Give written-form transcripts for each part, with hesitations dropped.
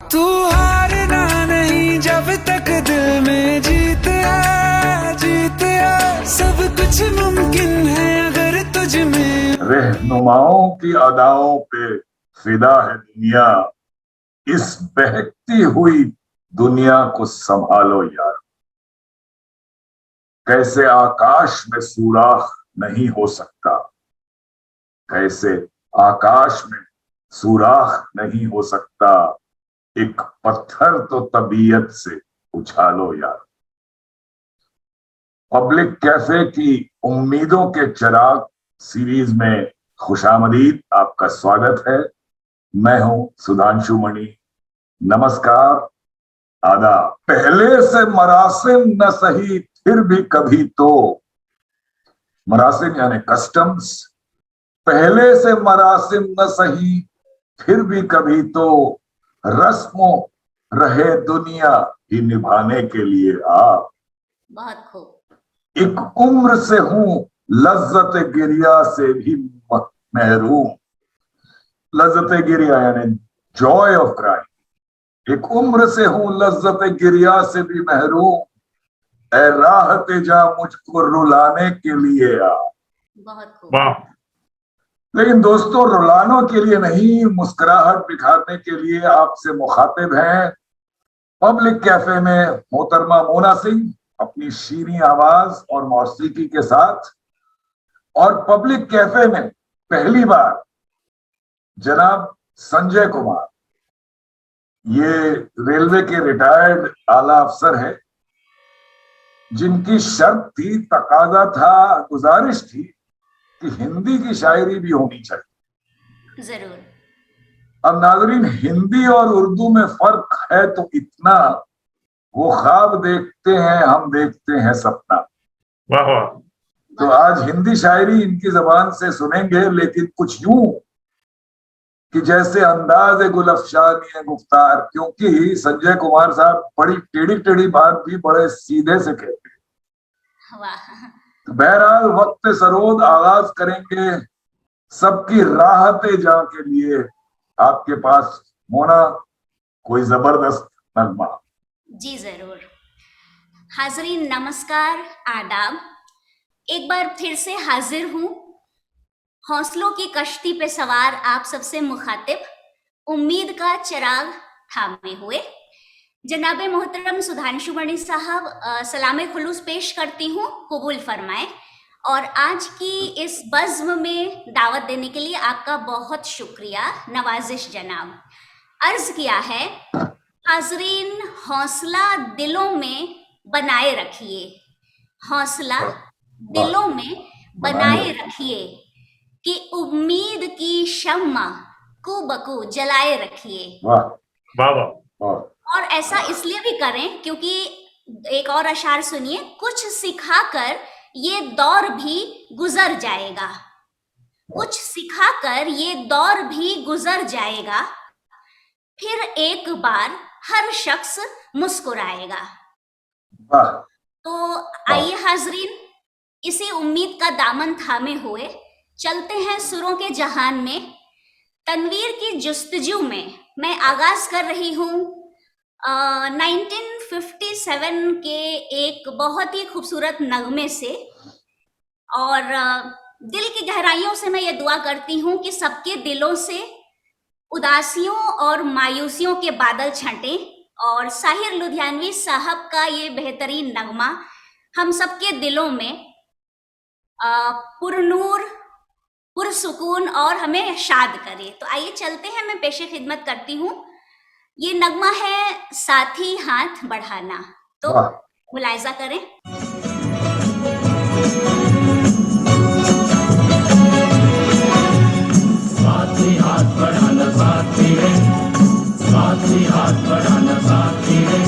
तू हारना नहीं जब तक दिल में जीत है सब कुछ मुमकिन है अगर तुझ में। रहनुमाओं की अदाओं पे फिदा है दुनिया, इस बहकती हुई दुनिया को संभालो यार। कैसे आकाश में सुराख नहीं हो सकता, कैसे आकाश में सुराख नहीं हो सकता, एक पत्थर तो तबीयत से उछालो यार। पब्लिक कैफे की उम्मीदों के चिराग सीरीज में खुशामदीद, आपका स्वागत है। मैं हूं सुधांशु मणि। नमस्कार, आदाब। पहले से मरासिम न सही फिर भी कभी तो, मरासिम यानी कस्टम्स, पहले से मरासिम न सही फिर भी कभी तो रस्मों रहे दुनिया ही निभाने के लिए आप। बहुत खूब। एक उम्र से हूं लज्जत गिरिया से भी महरूम। लज्जत गिरिया यानी जॉय ऑफ क्राइम। एक उम्र से हूं लज्जत गिरिया से भी महरूम, ऐ राह तेजा मुझको रुलाने के लिए आ। बहुत खूब। लेकिन दोस्तों, रुलानों के लिए नहीं, मुस्कुराहट दिखाने के लिए आपसे मुखातिब हैं पब्लिक कैफे में मोहतरमा मोना सिंह अपनी शीरीं आवाज और मौसीकी के साथ, और पब्लिक कैफे में पहली बार जनाब संजय कुमार। ये रेलवे के रिटायर्ड आला अफसर है, जिनकी शर्त थी, तकाजा था, गुजारिश थी कि हिंदी की शायरी भी होनी चाहिए। जरूर। अब नाज़रीन, हिंदी और उर्दू में फर्क है तो इतना, वो ख्वाब देखते हैं, हम देखते हैं सपना। वाह वाह। तो आज हिंदी शायरी इनकी जबान से सुनेंगे, लेकिन कुछ यूं कि जैसे अंदाज गुलफशानी गुफ्तार, क्योंकि संजय कुमार साहब बड़ी टेढ़ी टेढ़ी बात भी बड़े सीधे से कहते हैं। वाह। तो बहरहाल वक्त सरोद आगाज करेंगे सबकी राहते जा के लिए। आपके पास मोना कोई जबरदस्त नगमा। जी जरूर। हाजरीन नमस्कार, आदाब। एक बार फिर से हाजिर हूँ, हौसलों की कश्ती पे सवार आप सबसे मुखातिब, उम्मीद का चिराग थामे हुए। जनाबे मोहतरम सुधांशु मणि साहब, सलाम खुलूस पेश करती हूँ, कबूल फरमाएं। और आज की इस बज़्म में दावत देने के लिए आपका बहुत शुक्रिया, नवाजिश जनाब। अर्ज किया है, हाजरीन हौसला दिलों में बनाए रखिए, हौसला दिलों में बनाए रखिए, कि उम्मीद की शम्मा को बकू जलाए रखिए। वाह वाह। और ऐसा इसलिए भी करें क्योंकि एक और अशार सुनिए, कुछ सिखाकर ये दौर भी गुजर जाएगा, कुछ सिखाकर ये दौर भी गुजर जाएगा, फिर एक बार हर शख्स मुस्कुराएगा। तो आइए हाजरीन, इसी उम्मीद का दामन थामे हुए चलते हैं सुरों के जहान में। तनवीर की जुस्तजू में मैं आगाज कर रही हूँ 1957 के एक बहुत ही खूबसूरत नगमे से, और दिल की गहराइयों से मैं ये दुआ करती हूँ कि सबके दिलों से उदासियों और मायूसियों के बादल छंटे, और साहिर लुधियानवी साहब का ये बेहतरीन नगमा हम सबके दिलों में पुरनूर, पुरसुकून और हमें शाद करे। तो आइए चलते हैं, मैं पेशे खिदमत करती हूँ। ये नगमा है साथी हाथ बढ़ाना, तो मुलायजा करें। साथी हाथ बढ़ाना साथी रे, साथी हाथ बढ़ाना साथी रे।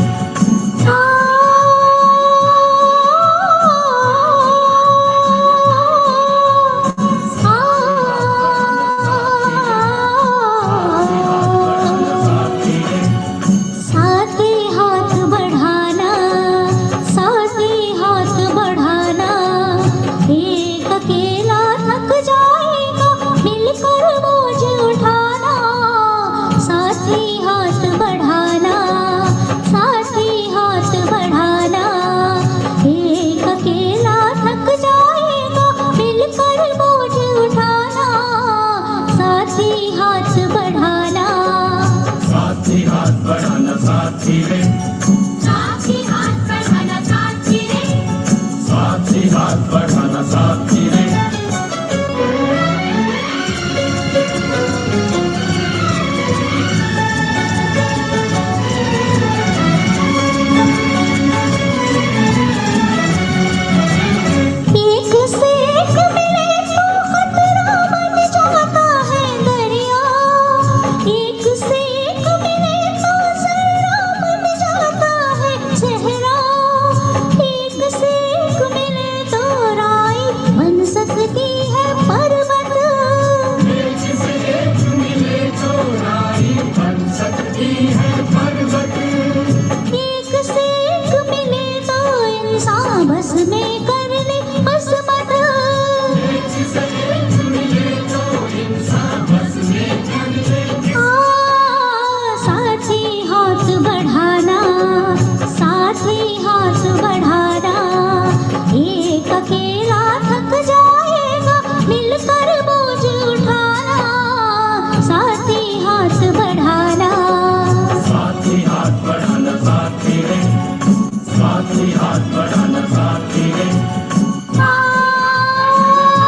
बढ़ा साथी हाथ बढ़ाना साथी रे, साथी हाथ बढ़ाना साथी रे, साथी हाथ बढ़ाना साथी रे। एक से एक मिले तो खतरा बन जाता है दरिया, एक से एक मिले तो जर्रा बन जाता है चेहरा, एक से एक मिले तो राई बन सकती है पर्वत, एक से एक मिले तो राई बन सकती है पर्वत, एक से एक मिले तो इंसान बस में कर ले बस मत, एक से एक मिले तो इंसान बस में कर ले। साथी हाथ बढ़ाना, साथी हाथ बढ़ाना, एक अकेला थक जाएगा मिलकर बोझ उठाना, साथी हाथ बढ़ाना, साथी हाथ बढ़ाना साथी रे, साथी हाथ बढ़ाना साथी रे। साथी रे,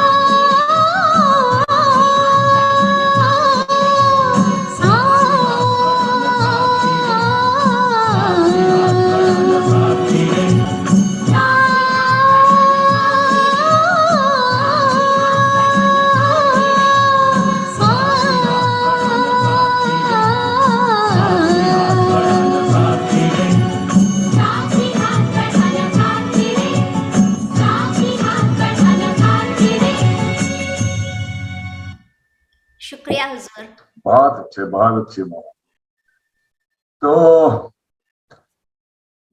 बढ़ाना साथी रे, साथी हाथ बढ़ाना साथी रे, साथी हाथ बढ़ाना साथी रे। शुक्रिया हुजूर। बहुत अच्छे मौत। तो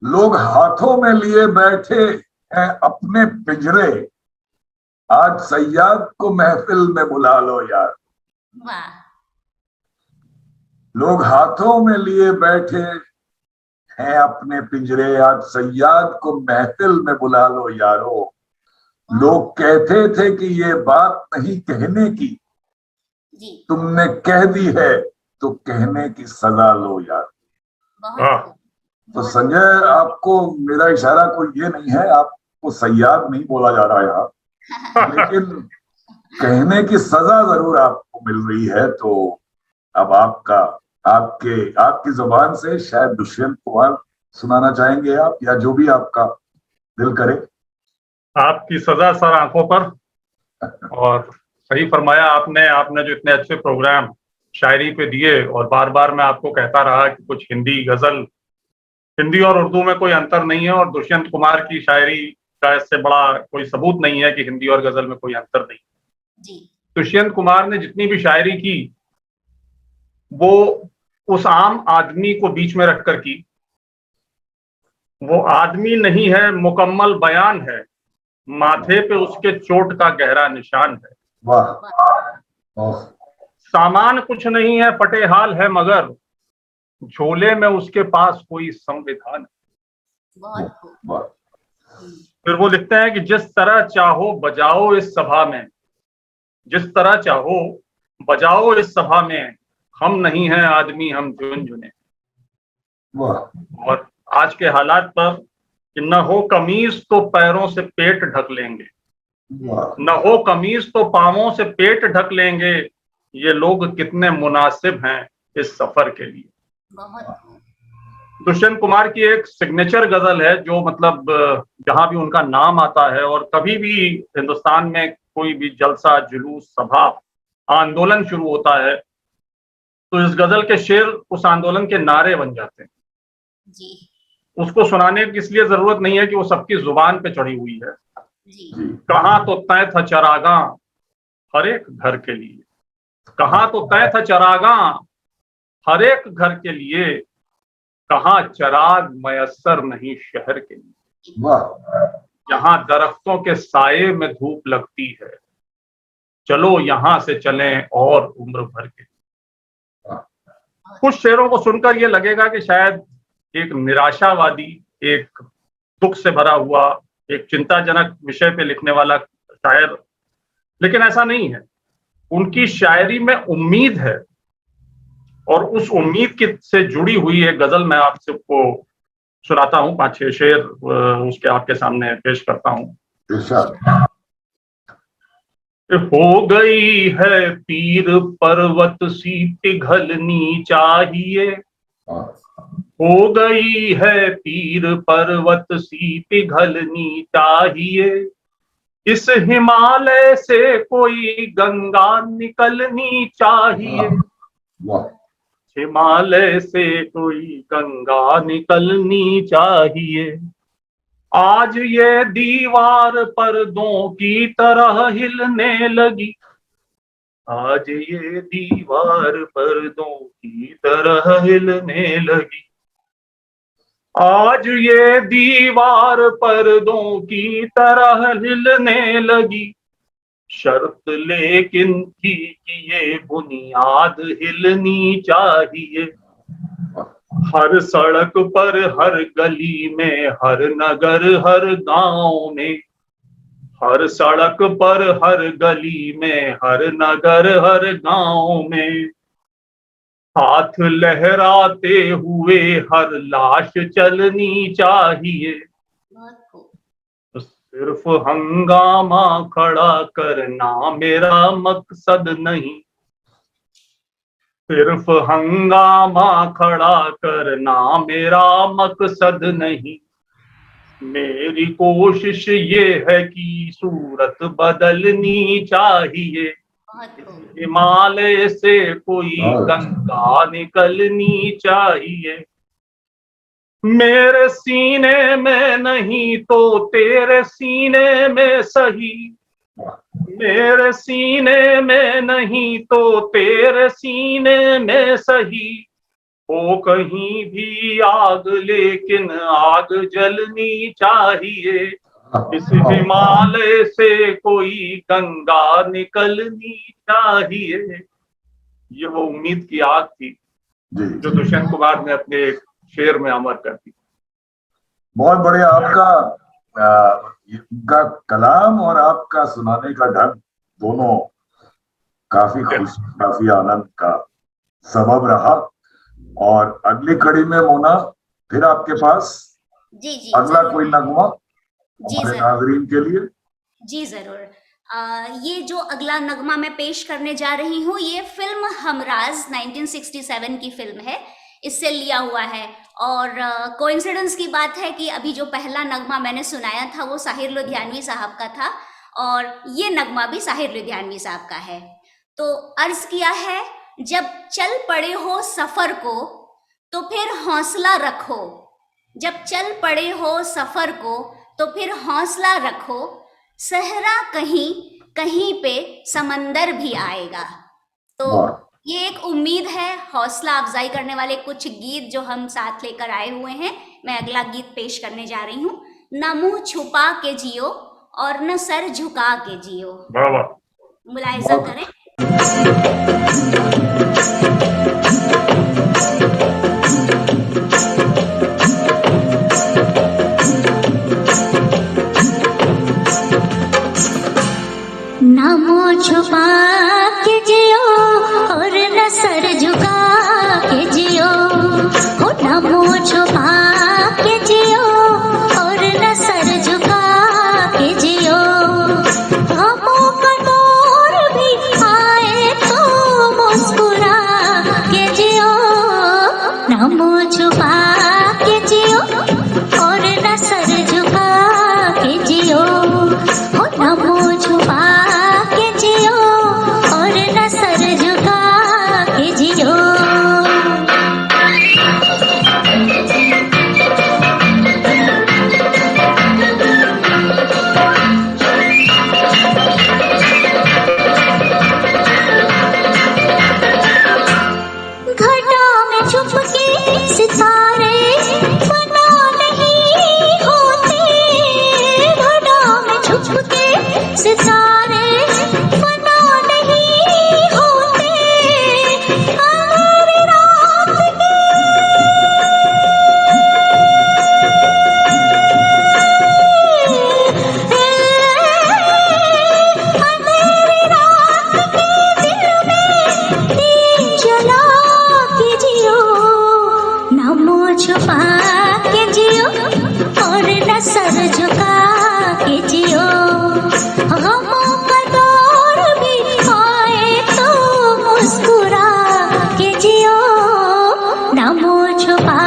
लोग हाथों में लिए बैठे हैं अपने पिंजरे, आज सैयाद को महफिल में बुला लो यार। वाह, लोग हाथों में लिए बैठे हैं अपने पिंजरे, आज सैयाद को महफिल में बुला लो यारो। लोग कहते थे कि ये बात नहीं कहने की, जी तुमने कह दी है तो कहने की सजा लो यार। बहुत तो संजय, आपको मेरा इशारा कोई ये नहीं है, आपको सैयाद नहीं बोला जा रहा है यहाँ, लेकिन कहने की सजा जरूर आपको मिल रही है। तो अब आपकी जुबान से शायद दुष्यंत कुमार सुनाना चाहेंगे आप, या जो भी आपका दिल करे। आपकी सजा सर आंखों पर। और सही फरमाया आपने जो इतने अच्छे प्रोग्राम शायरी पे दिए, और बार बार मैं आपको कहता रहा कि कुछ हिंदी और उर्दू में कोई अंतर नहीं है, और दुष्यंत कुमार की शायरी का इससे बड़ा कोई सबूत नहीं है कि हिंदी और गजल में कोई अंतर नहीं। जी दुष्यंत कुमार ने जितनी भी शायरी की वो उस आम आदमी को बीच में रखकर की। वो आदमी नहीं है, मुकम्मल बयान है, माथे पे उसके चोट का गहरा निशान है। वाह, ओह, सामान कुछ नहीं है, फटे हाल है, मगर झोले में उसके पास कोई संविधान है। बहुत खूब। वाह। फिर वो लिखते हैं कि जिस तरह चाहो बजाओ इस सभा में, जिस तरह चाहो बजाओ इस सभा में, हम नहीं हैं आदमी, हम झुनझुने। वाह, और आज के हालात पर कि न हो कमीज तो पैरों से पेट ढक लेंगे, वाह, न हो कमीज तो पांवों से पेट ढक लेंगे, ये लोग कितने मुनासिब हैं इस सफर के लिए। बहुत खूब। दुष्यंत कुमार की एक सिग्नेचर गजल है जो मतलब जहां भी उनका नाम आता है, और कभी भी हिंदुस्तान में कोई भी जलसा, जुलूस, सभा, आंदोलन शुरू होता है तो इस गजल के शेर उस आंदोलन के नारे बन जाते हैं। जी उसको सुनाने की इसलिए जरूरत नहीं है कि वो सबकी जुबान पे चढ़ी हुई है। जी जी, कहाँ तो तय था चरागा हर एक घर के लिए, कहाँ तो तय था चरागा हर एक घर के लिए, कहाँ चराग मयस्सर नहीं शहर के लिए। वाह, यहाँ दरख्तों के साये में धूप लगती है, चलो यहाँ से चलें और उम्र भर के। कुछ शेरों को सुनकर ये लगेगा कि शायद एक निराशावादी, एक दुख से भरा हुआ, एक चिंताजनक विषय पे लिखने वाला शायर, लेकिन ऐसा नहीं है। उनकी शायरी में उम्मीद है, और उस उम्मीद की से जुड़ी हुई एक गजल मैं आप सबको सुनाता हूँ, 5-6 शेर उसके आपके सामने पेश करता हूँ। इरशाद। हो गई है पीर पर्वत सी पिघलनी चाहिए, हाँ, हो गई है पीर पर्वत सी पिघलनी चाहिए, इस हिमालय से कोई गंगा निकलनी चाहिए, वाह, हिमालय से कोई गंगा निकलनी चाहिए। आज ये दीवार पर्दों की तरह हिलने लगी, आज ये दीवार पर्दों की तरह हिलने लगी, आज ये दीवार पर्दों की तरह हिलने लगी, शर्त लेकिन थी कि ये बुनियाद हिलनी चाहिए। हर सड़क पर, हर गली में, हर नगर, हर गांव में, हर सड़क पर, हर गली में, हर नगर, हर गांव में, हाथ लहराते हुए हर लाश चलनी चाहिए। बहुत खूब। सिर्फ हंगामा खड़ा करना मेरा मकसद नहीं, सिर्फ हंगामा खड़ा करना मेरा मकसद नहीं, मेरी कोशिश ये है कि सूरत बदलनी चाहिए, बहुत खूब। हिमालय से कोई गंगा निकलनी चाहिए। मेरे सीने में नहीं तो तेरे सीने में सही, मेरे सीने में नहीं तो तेरे सीने में सही, हो कहीं भी आग लेकिन आग जलनी चाहिए, इस हिमालय से कोई गंगा निकलनी चाहिए। ये वो उम्मीद की आग थी जो दुष्यंत कुमार ने अपने एक शेर में अमर कर दी। बहुत बढ़िया। आपका कलाम और आपका सुनाने का ढंग दोनों काफी खुश, काफी आनंद का सबब रहा। और अगली कड़ी में मोना फिर आपके पास जी जी अगला कोई नगमा जी हमारे जरूर, नाजरीन के लिए। जी जरूर। ये जो अगला नगमा मैं पेश करने जा रही हूँ, ये फिल्म हमराज 1967 की फिल्म है, इससे लिया हुआ है। और कोइंसिडेंस की बात है कि अभी जो पहला नगमा मैंने सुनाया था वो साहिर लुधियानवी साहब का था, और ये नगमा भी साहिर लुधियानवी साहब का है। तो अर्ज किया है, जब चल पड़े हो सफर को तो फिर हौसला रखो, जब चल पड़े हो सफर को तो फिर हौसला रखो, सहरा कहीं कहीं पे समंदर भी आएगा। तो ये एक उम्मीद है, हौसला अफजाई करने वाले कुछ गीत जो हम साथ लेकर आए हुए हैं। मैं अगला गीत पेश करने जा रही हूँ, न मुंह छुपा के जियो और न सर झुका के जियो। मुलाहिजा करें। न मुंह छुपा के जियो और न सर झुका के जियो, हो न मुंह छुपा के जियो और न सर झुका के जियो, गमों का दौर भी आए तो मुस्कुरा छुपा के जियो और न सर झुका के जियो, गमों का दौर भी आए तो मुस्कुरा के जियो, न मुंह छुपा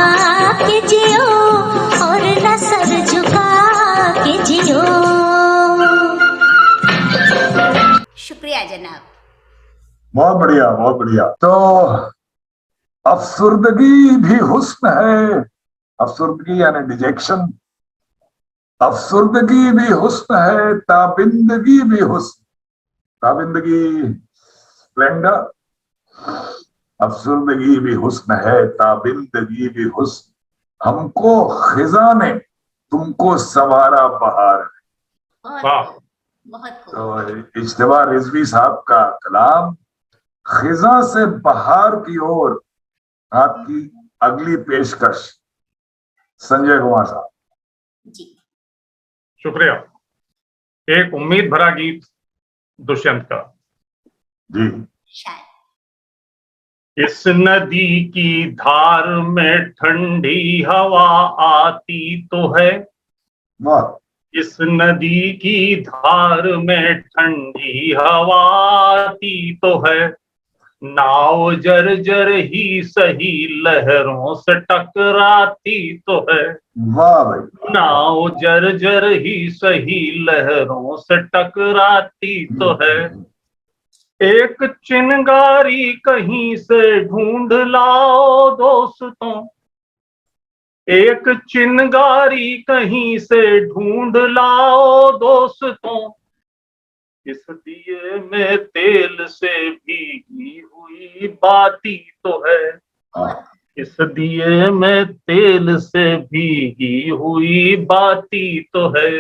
के जियो और न सर झुका के जियो। शुक्रिया जनाब। बहुत बढ़िया, बहुत बढ़िया। तो अफसुर्दगी भी हुस्न है, अफसुर्दगी यानी डिजेक्शन, अफसुर्दगी भी हुस्न है, ताबिंदगी भी हुस्न, ताबिंदगी स्प्लेंडर, अफसुर्दगी भी हुस्न है, ताबिंदगी भी हुस्न, हमको खिजा ने तुमको संवारा बहार। बहुत बहुत खूब। तो इज्तिमा रिजवी साहब का कलाम, खिजा से बहार की ओर आपकी अगली पेशकश संजय कुमार साहब। जी शुक्रिया। एक उम्मीद भरा गीत दुष्यंत का। जी। शायद इस नदी की धार में ठंडी हवा आती तो है, वाह। इस नदी की धार में ठंडी हवा आती तो है, नाव जर्जर ही सही लहरों से टकराती तो है, वाह भाई। नाव जर्जर ही सही लहरों से टकराती तो है, एक चिंगारी कहीं से ढूंढ लाओ दोस्तों, एक चिंगारी कहीं से ढूंढ लाओ दोस्तों, इस दिए में तेल से भीगी हुई बाती तो है, इस दिए में तेल से भीगी हुई बाती तो है,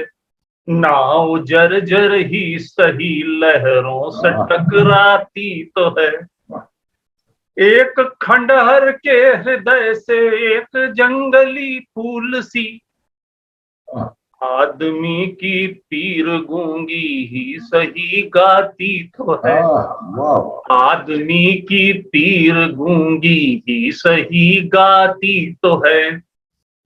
नाव जर्जर ही सही लहरों से टकराती तो है, एक खंडहर के हृदय से एक जंगली फूल सी, आदमी की पीर गूंगी ही सही गाती तो है, आदमी की पीर गूंगी ही सही गाती तो है,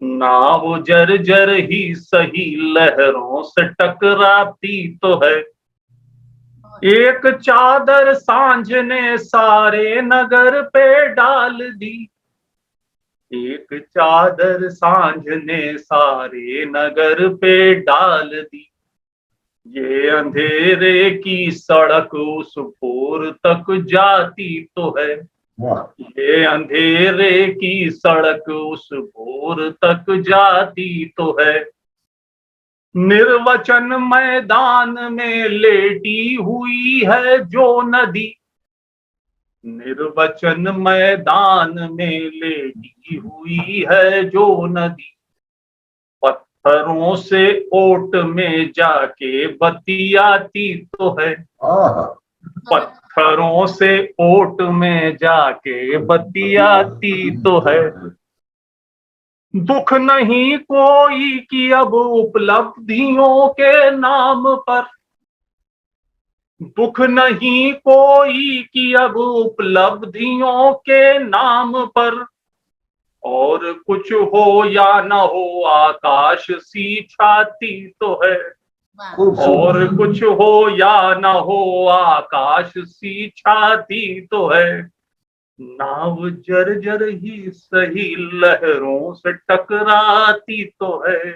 नाव जर्जर ही सही लहरों से टकराती तो है, एक चादर सांझ ने सारे नगर पे डाल दी, एक चादर सांझ ने सारे नगर पे डाल दी, ये अंधेरे की सड़क उस भोर तक जाती तो है, ये अंधेरे की सड़क उस भोर तक जाती तो है, निर्वचन मैदान में लेटी हुई है जो नदी, निर्वचन मैदान में लेटी हुई है जो नदी, पत्थरों से ओट में जाके बतियाती तो है, पत्थरों से ओट में जाके बतियाती तो है, दुख नहीं कोई कि अब उपलब्धियों के नाम पर, दुख नहीं कोई कि अब उपलब्धियों के नाम पर, और कुछ हो या न हो आकाश सी छाती तो है, और कुछ हो या न हो आकाश सी छाती तो है, नाव जर्जर ही सही लहरों से टकराती तो है।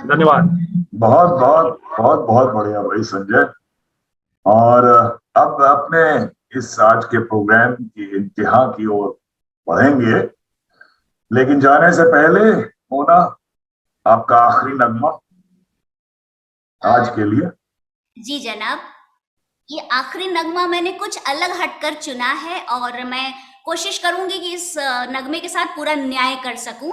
धन्यवाद। बहुत बहुत बहुत बहुत बढ़िया भाई संजय। और अब अपने इस आज के प्रोग्राम की इंतहा की ओर बढ़ेंगे, लेकिन जाने से पहले मोना आपका आखिरी नगमा आज के लिए। जी जनाब, ये आखिरी नगमा मैंने कुछ अलग हटकर चुना है और मैं कोशिश करूंगी कि इस नगमे के साथ पूरा न्याय कर सकूं।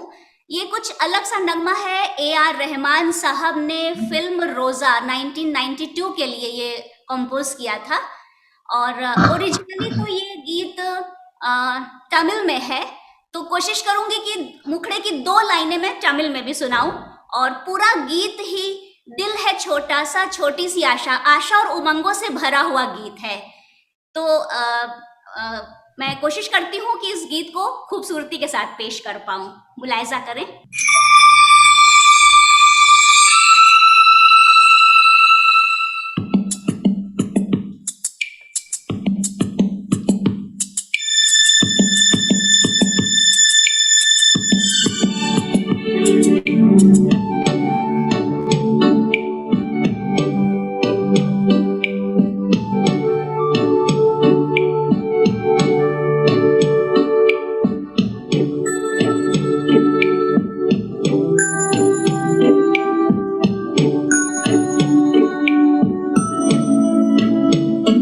ये कुछ अलग सा नगमा है। AR रहमान साहब ने फिल्म रोजा 1992 के लिए ये कंपोज किया था और ओरिजिनली तो ये गीत तमिल में है, तो कोशिश करूंगी कि मुखड़े की 2 लाइनें मैं तमिल में भी सुनाऊं और पूरा गीत ही दिल है छोटा सा छोटी सी आशा, आशा और उमंगों से भरा हुआ गीत है। तो मैं कोशिश करती हूँ कि इस गीत को खूबसूरती के साथ पेश कर पाऊं। मुलायजा करें।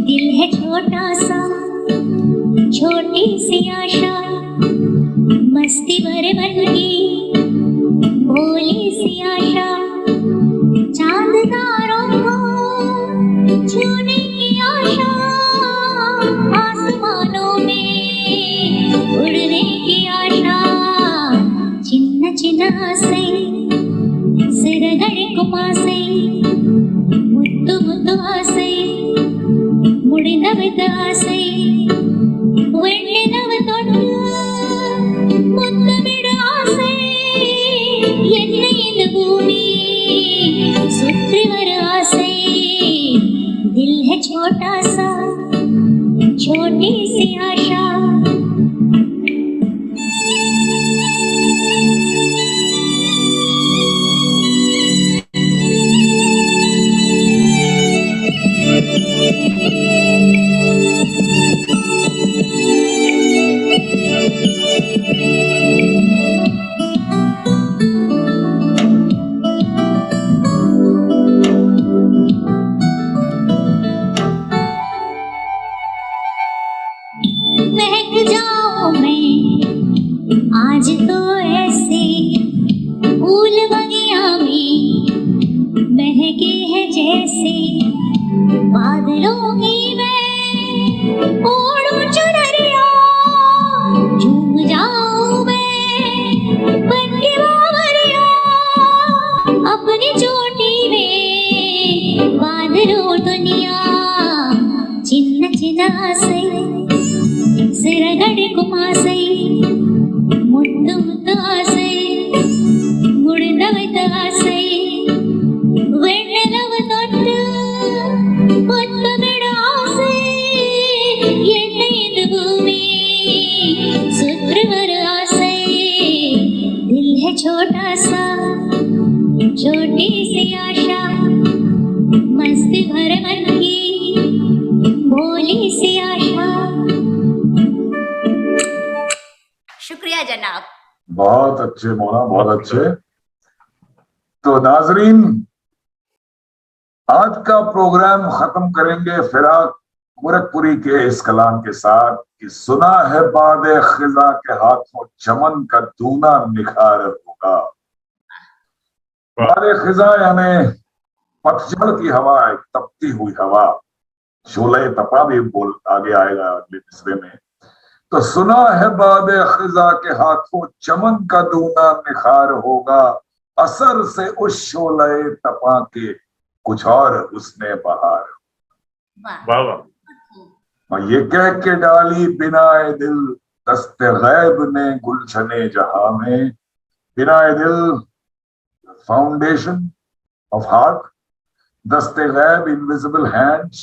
दिल है छोटा सा, छोटी सी आशा, मस्ती भरे मन की भोली सी आशा, चांद तारों को छूने की आशा, आसमानों में उड़ने की आशा, चिन्ह चिन्ह आसे सिरगड़े कुमासे मुत्तु मुत्तु आसे ಮುಡಿದವಿದ ಆಸೆ வெண்ணிலவு தொட்டு முத்தமிட ஆசை என்னை இந்த பூமி சுற்றி வர ஆசை दिल है छोटा सा छोटी सी आशा महक जाऊं मैं आज तो ऐसे फूल बगिया में महके है जैसे बादलों की मैं ओढ़ूं चुनरिया झूम जाऊं मैं बन के बावरिया अपनी चोटी में बादलों दुनिया चिन्ह चिन्ह से सिरगड़े कुमासे मुत्तु मुत्तु आसे मुडिदविद आसे वेण्णलव ತೊಟ್ಟು ಮುತ್ತಮಿಡ ಆಸೆ ಎಣ್ಣೆ ಇದು ಭೂಮಿ ಸುತ್ರಿ ಬರ ಆಸೆ दिल है छोटा सा छोटी सी आशा मस्ती भरे मन की भोली सी आशा शुक्रिया जनाब। बहुत अच्छे मौला, बहुत अच्छे। तो नाजरीन, आज का प्रोग्राम खत्म करेंगे फिराक गोरखपुरी के इस कलाम के साथ कि सुना है बादे खिजा के हाथों चमन का दूना निखार होगा। बादे खिजा यानी पतझड़ की हवा, एक तपती हुई हवा, शोले तपा भी बोल आगे आएगा अगले मिसरे में। तो सुना है बादे खिजा के हाथों चमन का दूना निखार होगा, असर से उस शोले तपा के कुछ और उसने बहार। वाह वाह। और ये कह के डाली बिनाए दिल दस्ते गैब ने गुलशने जहां में। बिनाए दिल फाउंडेशन ऑफ हार्ट, दस्ते गैब इनविजिबल हैंड्स।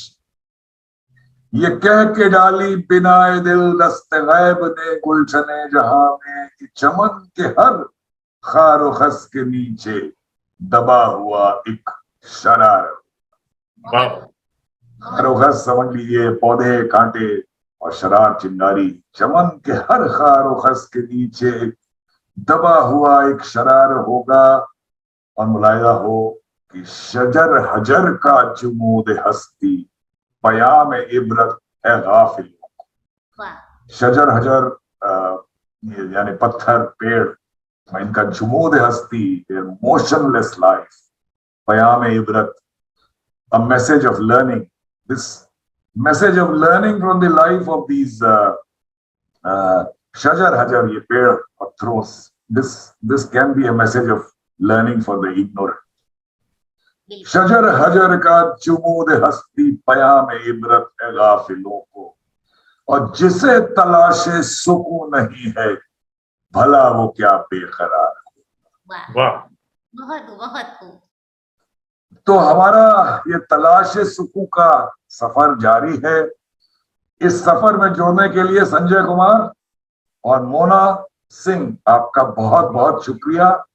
ये कह के डाली बिनाए दिल दस्ते गैब ने गुलशने जहां में कि चमन के हर खारो खस के नीचे दबा हुआ एक शरार। खारो खस समझ लीजिए पौधे, कांटे और शरार चिंगारी। चमन के हर खारो खस के नीचे दबा हुआ एक शरार होगा। और मुलायजा हो कि शजर हजर का जुमूद हस्ती पयाम इबरत है गाफिलों को। शजर हजर यानी पत्थर, पेड़, इनका जुमूद हस्ती, मोशनलेस लाइफ, पयाम इबरत, a message of learning. This message of learning from the life of these shajar hajar, ye ped पत्थरों, this can be a message of learning for the ignorant. शजर हजर का जुमूद हस्ती पयाम इबरत है गाफिलों को। और जिसे तलाशे सुकून नहीं है, भला वो क्या बेकरार। वाह, वाह, बहुत बहुत खूब। तो हमारा ये तलाशे सुकून का सफर जारी है। इस सफर में जुड़ने के लिए संजय कुमार और मोना सिंह, आपका बहुत बहुत शुक्रिया।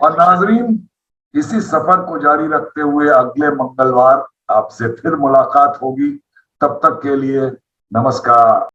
और नाजरीन, इसी सफर को जारी रखते हुए अगले मंगलवार आपसे फिर मुलाकात होगी। तब तक के लिए नमस्कार।